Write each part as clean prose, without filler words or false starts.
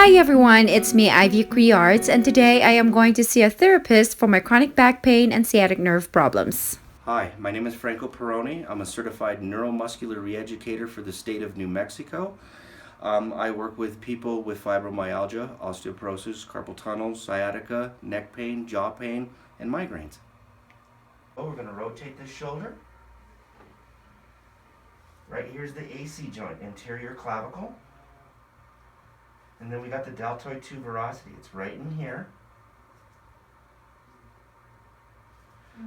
Hi everyone, it's me Ivy Criards, and today I am going to see a therapist for my chronic back pain and sciatic nerve problems. Hi, my name is Franco Peroni. I'm a certified neuromuscular reeducator for the state of New Mexico. I work with people with fibromyalgia, osteoporosis, carpal tunnel, sciatica, neck pain, jaw pain, and migraines. Oh, we're going to rotate this shoulder. Right here's the AC joint, anterior clavicle. And then we got the deltoid tuberosity. It's right in here.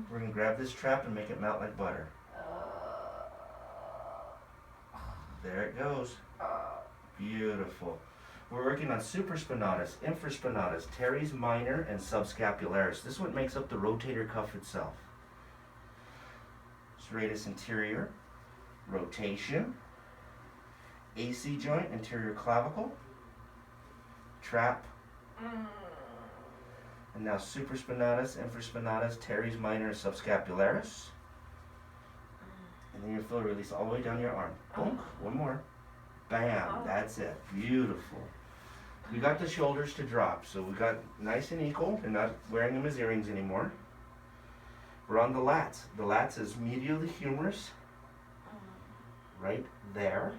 We're going to grab this trap and make it melt like butter. There it goes. Beautiful. We're working on supraspinatus, infraspinatus, teres minor, and subscapularis. This is what makes up the rotator cuff itself. Serratus anterior, rotation, AC joint, anterior clavicle, trap, and now supraspinatus, infraspinatus, teres minor, and subscapularis. And then you feel a release all the way down your arm. Boom, one more. Bam, that's it. Beautiful. We got the shoulders to drop, so we got nice and equal and not wearing them as earrings anymore. We're on the lats. The lats is medially humerus, right there,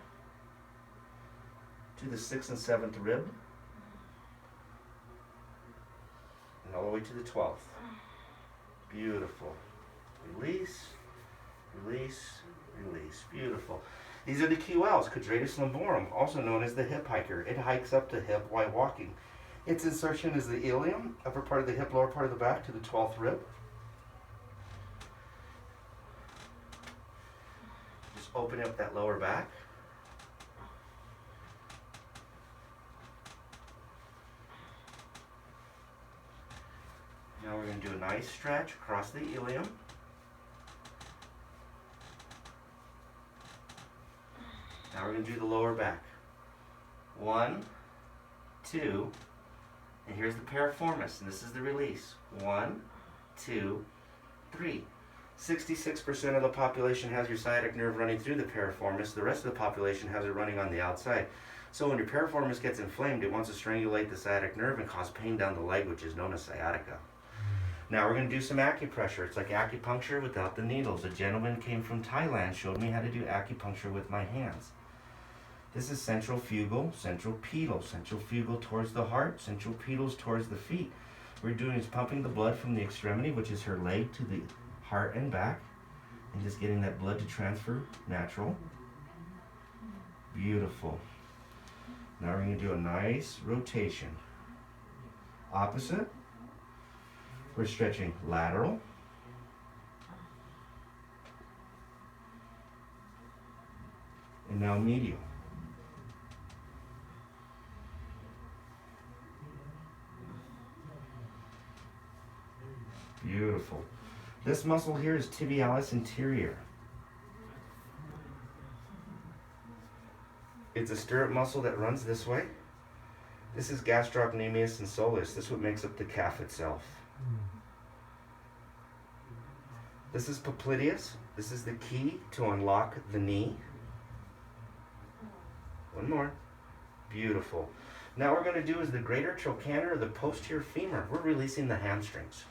to the 6th and 7th rib, and all the way to the 12th. Beautiful. Release, release, release. Beautiful. These are the QLs, quadratus lumborum, also known as the hip hiker. It hikes up the hip while walking. Its insertion is the ilium, upper part of the hip, lower part of the back to the 12th rib. Just open up that lower back. Now we're going to do a nice stretch across the ilium. Now we're going to do the lower back. 1, 2, and here's the piriformis, and this is the release. 1, 2, 3. 66% of the population has your sciatic nerve running through the piriformis. The rest of the population has it running on the outside. So when your piriformis gets inflamed, it wants to strangulate the sciatic nerve and cause pain down the leg, which is known as sciatica. Now we're going to do some acupressure. It's like acupuncture without the needles. A gentleman came from Thailand, showed me how to do acupuncture with my hands. This is centrifugal, centripetal. Centrifugal towards the heart, centripetals towards the feet. What we're doing is pumping the blood from the extremity, which is her leg, to the heart and back, and just getting that blood to transfer natural. Beautiful. Now we're going to do a nice rotation. Opposite. We're stretching lateral. And now medial. Beautiful. This muscle here is tibialis anterior. It's a stirrup muscle that runs this way. This is gastrocnemius and soleus. This is what makes up the calf itself. This is popliteus. This is the key to unlock the knee. One more. Beautiful. Now what we're going to do is the greater trochanter or the posterior femur. We're releasing the hamstrings.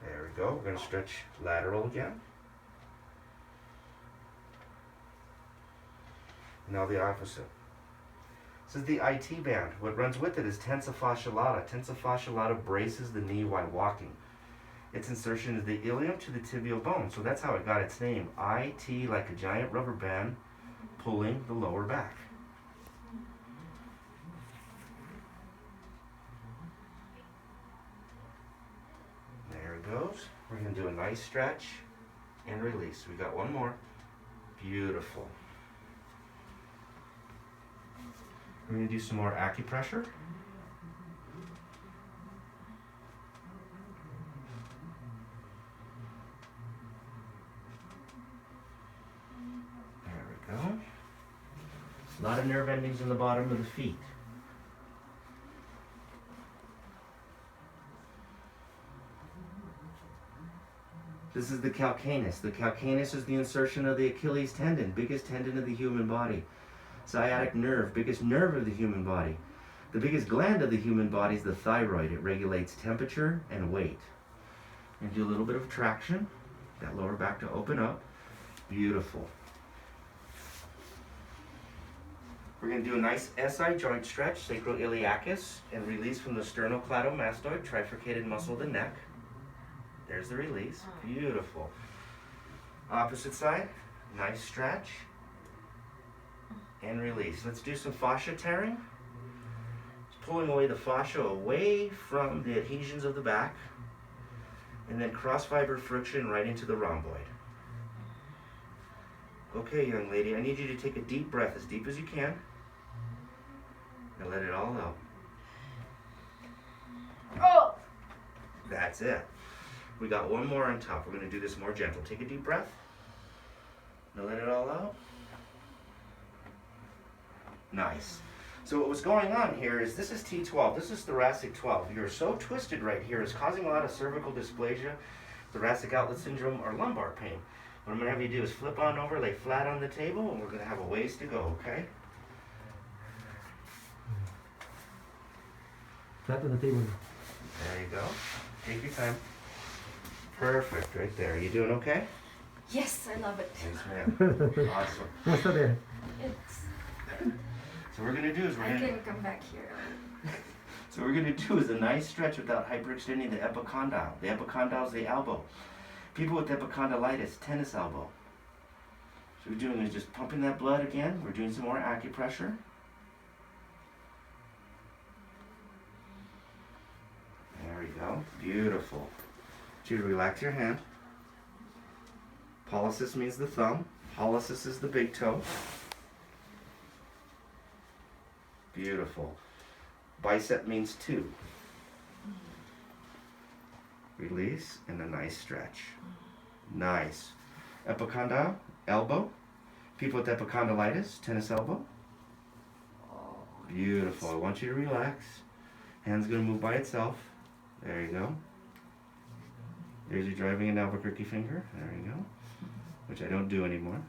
There we go. We're going to stretch lateral again. Now the opposite. This is the IT band. What runs with it is tensa fasciolata. Tensa fasciolata braces the knee while walking. Its insertion is the ilium to the tibial bone. So that's how it got its name. IT, like a giant rubber band pulling the lower back. There it goes. We're going to do a nice stretch and release. We got one more. Beautiful. We're going to do some more acupressure. There we go. A lot of nerve endings in the bottom of the feet. This is the calcaneus. The calcaneus is the insertion of the Achilles tendon, biggest tendon of the human body. Sciatic nerve, biggest nerve of the human body. The biggest gland of the human body is the thyroid. It regulates temperature and weight. And do a little bit of traction. That lower back to open up. Beautiful. We're going to do a nice SI joint stretch, sacroiliacus, and release from the sternocleidomastoid, trifurcated muscle of the neck. There's the release. Beautiful. Opposite side. Nice stretch. And release. Let's do some fascia tearing. Just pulling away the fascia away from the adhesions of the back. And then cross fiber friction right into the rhomboid. Okay, young lady, I need you to take a deep breath, as deep as you can. And let it all out. Oh! That's it. We got one more on top. We're going to do this more gentle. Take a deep breath. Now let it all out. Nice. So what was going on here is this is T12. This is thoracic 12. You're so twisted right here. It's causing a lot of cervical dysplasia, thoracic outlet syndrome, or lumbar pain. What I'm going to have you do is flip on over, lay flat on the table, and we're going to have a ways to go, okay? Flat on the table. There you go. Take your time. Perfect, right there. You doing okay? Yes, I love it. Yes, ma'am. Awesome. What's that there? It's. So what we're going to do is I can come back here. So what we're going to do is a nice stretch without hyperextending the epicondyle. The epicondyle is the elbow. People with epicondylitis, tennis elbow. So what we're doing is just pumping that blood again. We're doing some more acupressure. There we go. Beautiful. You relax your hand. Pollicis means the thumb. Pollicis is the big toe. Beautiful. Bicep means 2. Release and a nice stretch. Nice. Epicondyle, elbow. People with epicondylitis, tennis elbow. Beautiful. I want you to relax. Hand's going to move by itself. There you go. There's your driving an Albuquerque finger. There you go. Which I don't do anymore.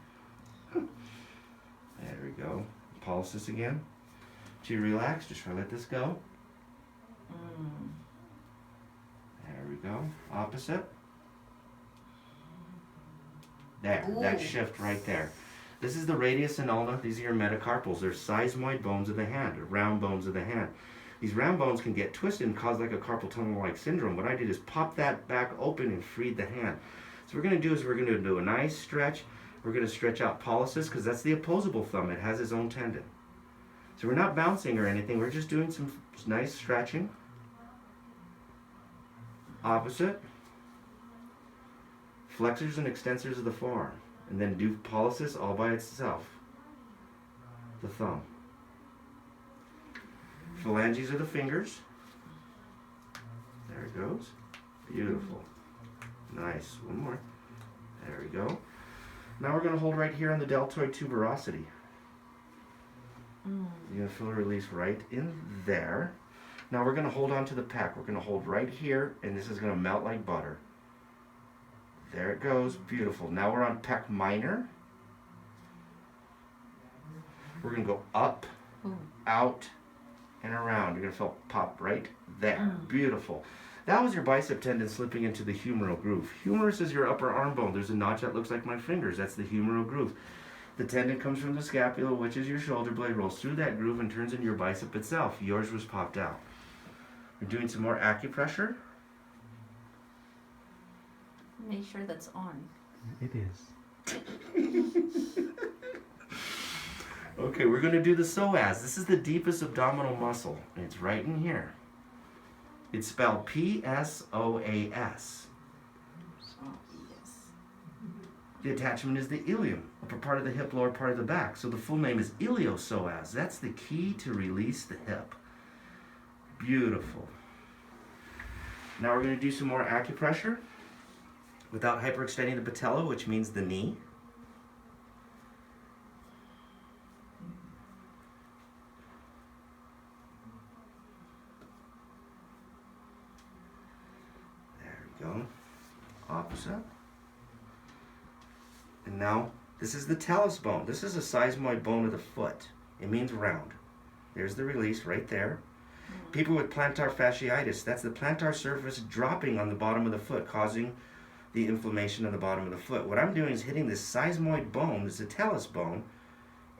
There we go. Pollicis again. To relax, just try to let this go. There we go. Opposite. There. Ooh. That shift right there. This is the radius and ulna. These are your metacarpals. They're seismoid bones of the hand, or round bones of the hand. These round bones can get twisted and cause like a carpal tunnel-like syndrome. What I did is pop that back open and freed the hand. So what we're going to do is we're going to do a nice stretch. We're going to stretch out pollicis because that's the opposable thumb. It has its own tendon. So we're not bouncing or anything. We're just doing some nice stretching. Opposite. Flexors and extensors of the forearm. And then do pollicis all by itself. The thumb. Phalanges are the fingers. There it goes. Beautiful. Nice. One more. There we go. Now we're going to hold right here on the deltoid tuberosity. You're going to feel a release right in there. Now we're going to hold on to the pec. We're going to hold right here, and this is going to melt like butter. There it goes. Beautiful. Now we're on pec minor. We're going to go up, out, and around. You're going to feel pop right there. Beautiful. That was your bicep tendon slipping into the humeral groove. Humerus is your upper arm bone. There's a notch that looks like my fingers. That's the humeral groove. The tendon comes from the scapula, which is your shoulder blade, rolls through that groove and turns into your bicep itself. Yours was popped out. We're doing some more acupressure. Make sure that's on. It is. Okay, we're going to do the psoas. This is the deepest abdominal muscle. It's right in here. It's spelled P-S-O-A-S. Yes. The attachment is the ilium, upper part of the hip, lower part of the back. So the full name is iliopsoas. That's the key to release the hip. Beautiful. Now we're going to do some more acupressure without hyperextending the patella, which means the knee. There we go. Opposite. And now, this is the talus bone. This is a sesamoid bone of the foot. It means round. There's the release right there. People with plantar fasciitis, that's the plantar surface dropping on the bottom of the foot, causing the inflammation on the bottom of the foot. What I'm doing is hitting this sesamoid bone, this is a talus bone,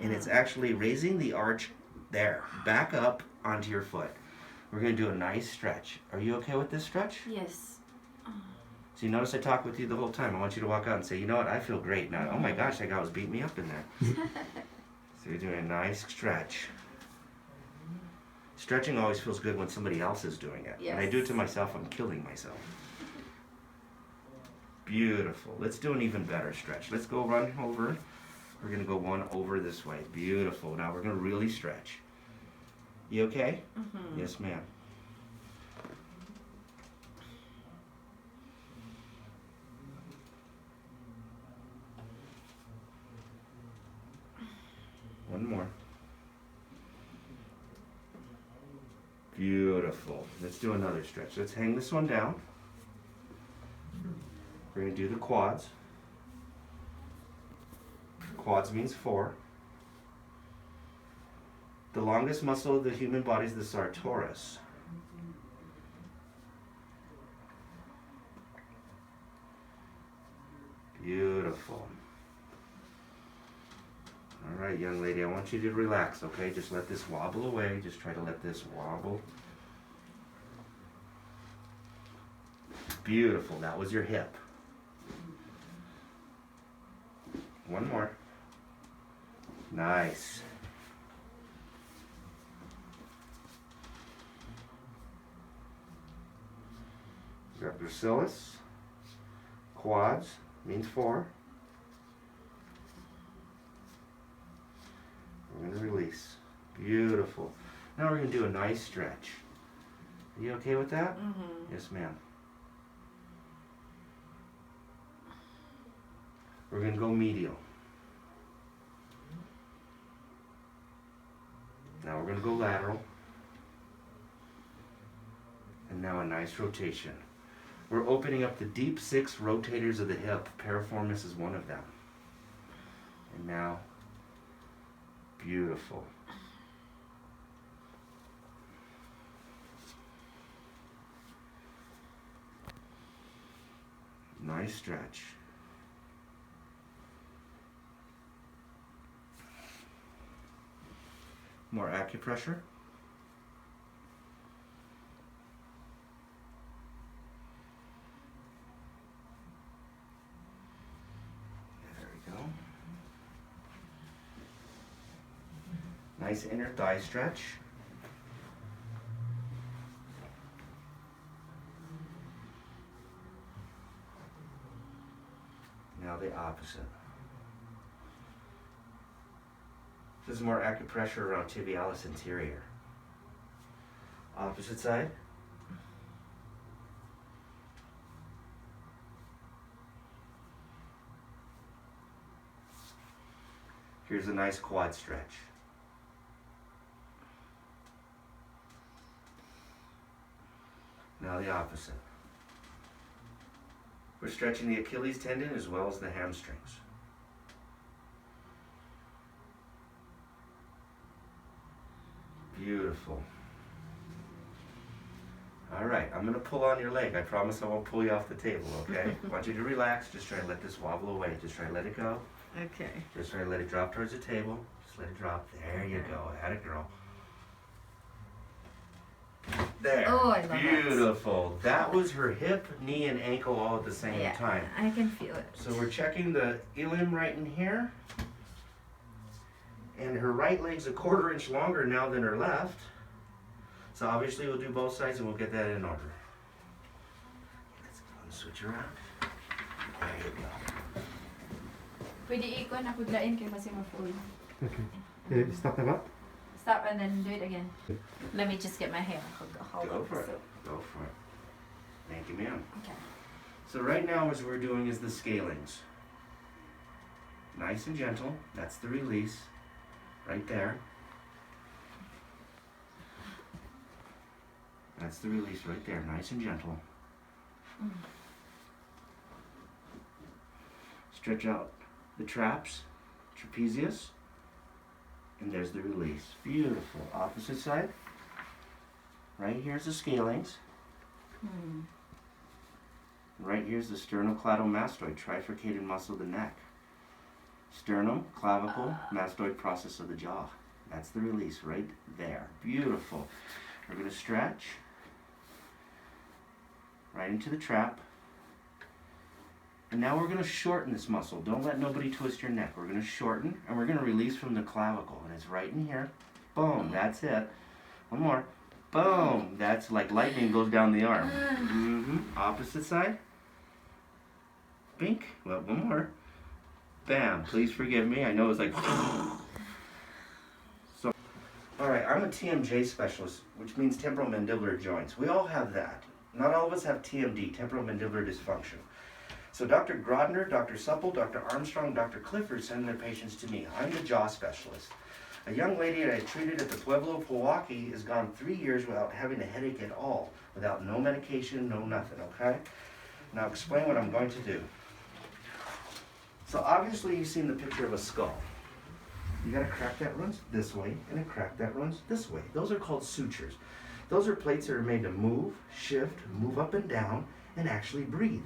and it's actually raising the arch there, back up onto your foot. We're going to do a nice stretch. Are you okay with this stretch? Yes. So you notice I talk with you the whole time. I want you to walk out and say, you know what, I feel great now. Oh my gosh, that guy was beating me up in there. So you're doing a nice stretch. Stretching always feels good when somebody else is doing it. When I do it to myself, I'm killing myself. Beautiful. Let's do an even better stretch. Let's go run over. We're going to go one over this way. Beautiful. Now we're going to really stretch. You okay? Mm-hmm. Yes, ma'am. One more. Beautiful. Let's do another stretch. Let's hang this one down. We're going to do the quads. Quads means 4. The longest muscle of the human body is the sartorius. Beautiful. All right, young lady, I want you to relax, okay? Just let this wobble away. Just try to let this wobble. Beautiful. That was your hip. One more. Nice. You got gracilis. Quads means 4. We're going to release. Beautiful. Now we're going to do a nice stretch. Are you okay with that? Mm-hmm. Yes, ma'am. We're going to go medial. Now we're going to go lateral. And now a nice rotation. We're opening up the deep 6 rotators of the hip. Piriformis is one of them. And now, beautiful. Nice stretch. More acupressure. There we go. Nice inner thigh stretch. Now the opposite. This is more acupressure around tibialis anterior. Opposite side. Here's a nice quad stretch. Now the opposite. We're stretching the Achilles tendon as well as the hamstrings. Beautiful. All right, I'm going to pull on your leg. I promise I won't pull you off the table, okay? I want you to relax. Just try to let this wobble away. Just try to let it go. Okay. Just try to let it drop towards the table. Just let it drop. There you go. Atta girl. There. Oh, I love that. Beautiful. That was her hip, knee, and ankle all at the same Yeah, time. I can feel it. So we're checking the ilium right in here. And her right leg's a 1/4 inch longer now than her left. So obviously we'll do both sides and we'll get that in order. Let's go and switch around. There you go. Pwede ikon na pudlain kay kasi ma-full. Okay. Start na ba? Stop and then do it again. Let me just get my hair. Hold Go on. for it. So- Go for it. Thank you, ma'am. Okay. So right now what we're doing is the scalings. Nice and gentle. That's the release. Right there. That's the release right there. Nice and gentle. Stretch out the traps, trapezius, and there's the release. Beautiful. Opposite side. Right here's the scalings. Right here's the sternocleidomastoid, trifurcated muscle of the neck. Sternum, clavicle, mastoid process of the jaw. That's the release right there. Beautiful. We're going to stretch right into the trap. And now we're going to shorten this muscle. Don't let nobody twist your neck. We're going to shorten and we're going to release from the clavicle. And it's right in here. Boom. That's it. One more. Boom. That's like lightning goes down the arm. Opposite side. Bink. Well, one more. Bam. Please forgive me. I know it's like... So, all right, I'm a TMJ specialist, which means temporomandibular joints. We all have that. Not all of us have TMD, temporomandibular dysfunction. So Dr. Grodner, Dr. Supple, Dr. Armstrong, Dr. Clifford send their patients to me. I'm the jaw specialist. A young lady that I treated at the Pueblo of Milwaukee has gone 3 years without having a headache at all, without no medication, no nothing, okay? Now explain what I'm going to do. So obviously you've seen the picture of a skull. You got a crack that runs this way and a crack that runs this way. Those are called sutures. Those are plates that are made to move, shift, move up and down, and actually breathe.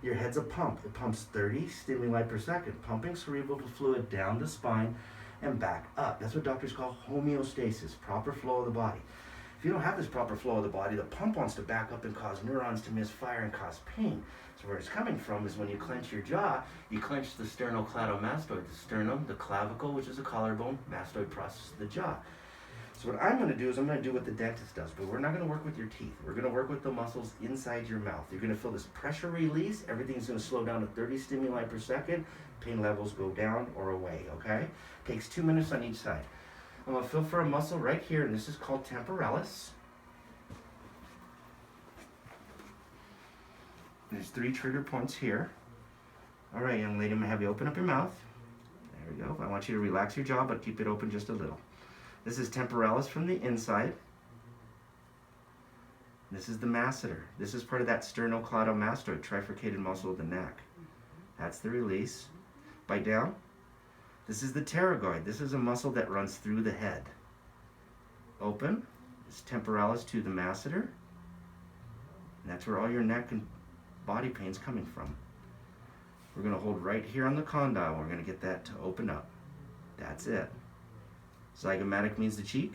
Your head's a pump. It pumps 30 stimuli per second, pumping cerebral fluid down the spine and back up. That's what doctors call homeostasis, proper flow of the body. If you don't have this proper flow of the body, the pump wants to back up and cause neurons to misfire and cause pain. So where it's coming from is when you clench your jaw, you clench the sternocleidomastoid, the sternum, the clavicle, which is the collarbone, mastoid process of the jaw. So what I'm going to do is I'm going to do what the dentist does, but we're not going to work with your teeth. We're going to work with the muscles inside your mouth. You're going to feel this pressure release. Everything's going to slow down to 30 stimuli per second. Pain levels go down or away, okay? Takes 2 minutes on each side. I'm going to feel for a muscle right here, and this is called temporalis. There's 3 trigger points here. All right, young lady, I'm going to have you open up your mouth. There we go. I want you to relax your jaw, but keep it open just a little. This is temporalis from the inside. This is the masseter. This is part of that sternocleidomastoid, trifurcated muscle of the neck. That's the release. Bite down. This is the pterygoid. This is a muscle that runs through the head. Open. It's temporalis to the masseter. And that's where all your neck and body pain's coming from. We're going to hold right here on the condyle. We're going to get that to open up. That's it. Zygomatic means the cheek.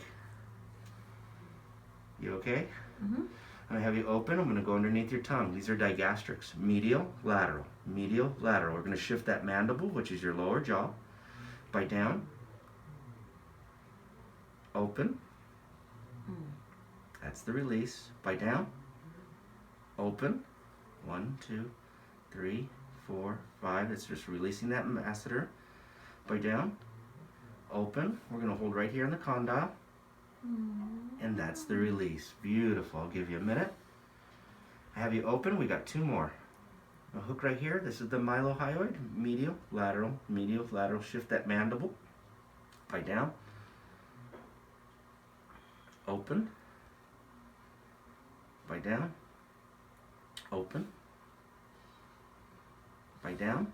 You okay? I'm going to have you open. I'm going to go underneath your tongue. These are digastrics. Medial, lateral. Medial, lateral. We're going to shift that mandible, which is your lower jaw. Bite down. Open. That's the release. Bite down. Open. 1, 2, 3, 4, 5. It's just releasing that masseter. Bite down. Open. We're going to hold right here on the condyle. And that's the release. Beautiful. I'll give you a minute. I have you open. We got 2 more. A hook right here. This is the mylohyoid. Medial, lateral. Shift that mandible. Bite down. Open. Bite down. Open. Bite down.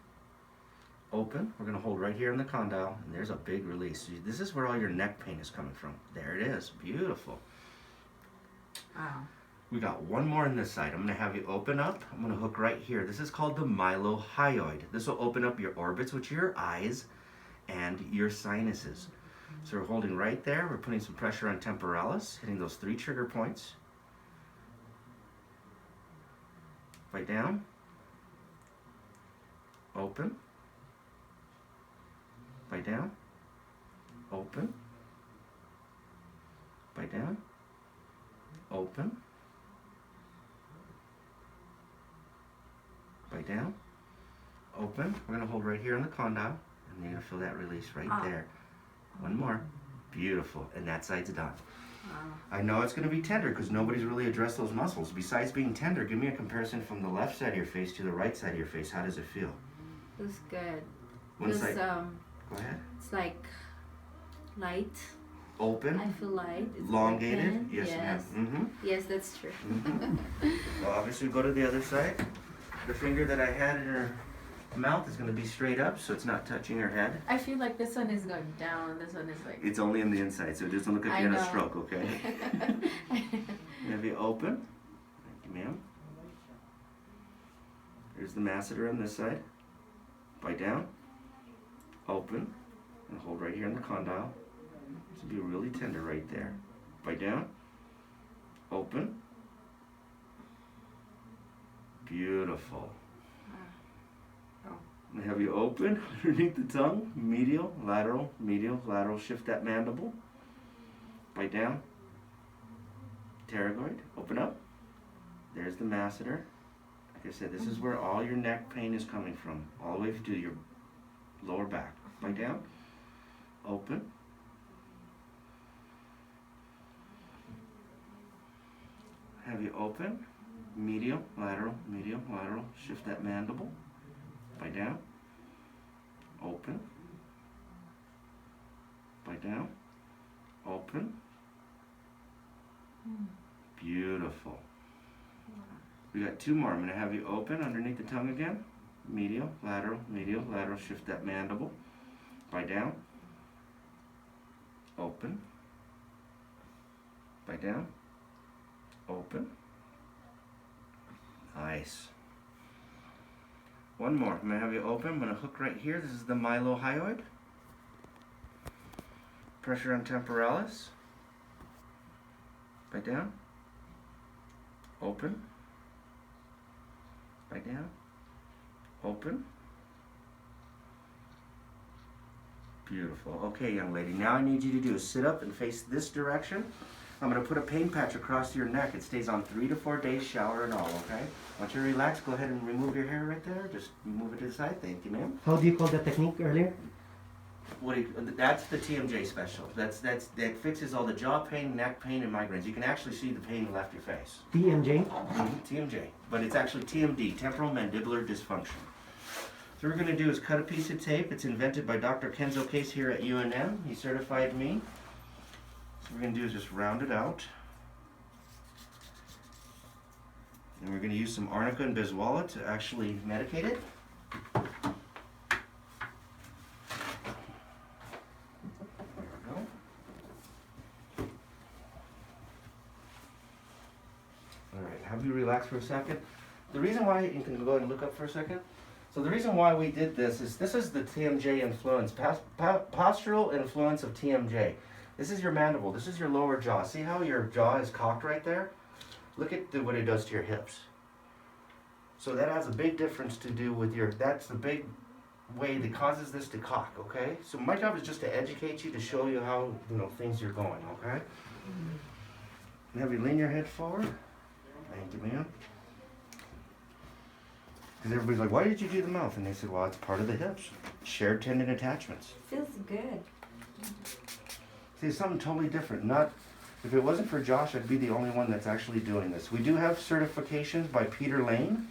Open. We're going to hold right here on the condyle, and there's a big release. This is where all your neck pain is coming from. There it is. Beautiful. Wow. We got 1 more on this side. I'm going to have you open up. I'm going to hook right here. This is called the mylohyoid. This will open up your orbits, which are your eyes, and your sinuses. So we're holding right there. We're putting some pressure on temporalis, hitting those 3 trigger points. Bite down. Open. Bite down. Open. Bite down. Open. Bite down. Open. We're going to hold right here on the condyle, and you're going to feel that release right there. 1 more. Beautiful. And that side's done. Wow. I know it's going to be tender because nobody's really addressed those muscles. Besides being tender, give me a comparison from the left side of your face to the right side of your face. How does it feel? Feels good. One Feels, side. Go ahead. It's like light. Open. I feel light. It's Elongated. open. Yes, ma'am. Yes, that's true. Well, obviously, go to the other side. The finger that I had in her mouth is going to be straight up, so it's not touching your head. I feel like this one is going down. This one is like. It's only in the inside, so it doesn't look like I you're in a know. stroke, okay? Have you open? Thank you, ma'am. Here's the masseter on this side. Bite down. Open. And hold right here on the condyle. This will be really tender right there. Bite down. Open. Beautiful. And have you open underneath the tongue? Medial, lateral, medial, lateral. Shift that mandible. Bite down. Pterygoid. Open up. There's the masseter. Like I said, this is where all your neck pain is coming from. All the way to your lower back. Bite down. Open. Have you open? Medial, lateral, medial, lateral. Shift that mandible. Bite down. Open. Bite down. Open. Beautiful. We got two more. I'm going to have you open underneath the tongue again. Medial, lateral, shift that mandible. Bite down. Open. Bite down. Open. Nice. One more. I'm going to have you open. I'm going to hook right here. This is the mylohyoid. Pressure on temporalis. Bite down. Open. Bite down. Open. Beautiful. Okay, young lady. Now I need you to do is sit up and face this direction. I'm going to put a pain patch across your neck. It stays on 3 to 4 days, shower and all, okay? Once you're relaxed, go ahead and remove your hair right there. Just move it to the side. Thank you, ma'am. How do you call that technique earlier? That's the TMJ special. That fixes all the jaw pain, neck pain, and migraines. You can actually see the pain left your face. TMJ? TMJ. But it's actually TMD, temporal mandibular dysfunction. So what we're going to do is cut a piece of tape. It's invented by Dr. Kenzo Case here at UNM. He certified me. So what we're going to do is just round it out. And we're going to use some arnica and biswala to actually medicate it. Have you relax for a second? The reason why, you can go ahead and look up for a second. So the reason why we did this is the TMJ influence, postural influence of TMJ. This is your mandible, this is your lower jaw. See how your jaw is cocked right there? Look at what it does to your hips. So that has a big difference to do with that's the big way that causes this to cock, okay? So my job is just to educate you, to show you how, things are going, okay? And have you lean your head forward. Thank you, ma'am. Because everybody's like, why did you do the mouth? And they said, well, it's part of the hips. Shared tendon attachments. Feels good. See, it's something totally different. If it wasn't for Josh, I'd be the only one that's actually doing this. We do have certifications by Peter Lane.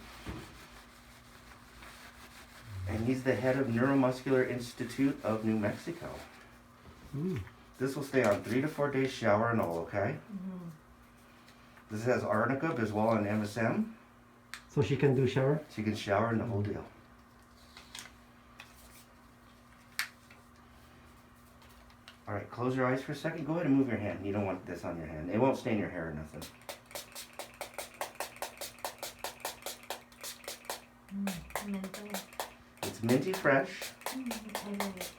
And he's the head of Neuromuscular Institute of New Mexico. This will stay on 3 to 4 days, shower and all, okay? This has arnica, biswala, and MSM. So she can do shower? She can shower and the whole deal. All right, close your eyes for a second. Go ahead and move your hand. You don't want this on your hand. It won't stain your hair or nothing. Mental. It's minty fresh, I love it.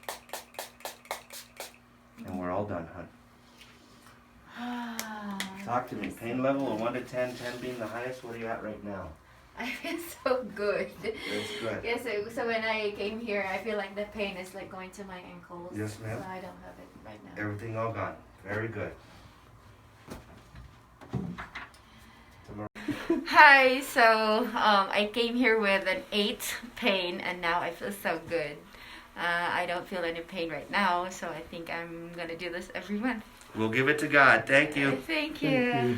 and we're all done, hon. Talk to me. Pain level of 1 to 10, 10 being the highest. What are you at right now? I feel so good. That's good. Yeah, so when I came here, I feel like the pain is like going to my ankles. Yes, ma'am. So I don't have it right now. Everything all gone. Very good. Hi, so I came here with an 8 pain and now I feel so good. I don't feel any pain right now, so I think I'm going to do this every month. We'll give it to God. Thank you. Thank you.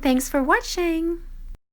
Thanks for watching.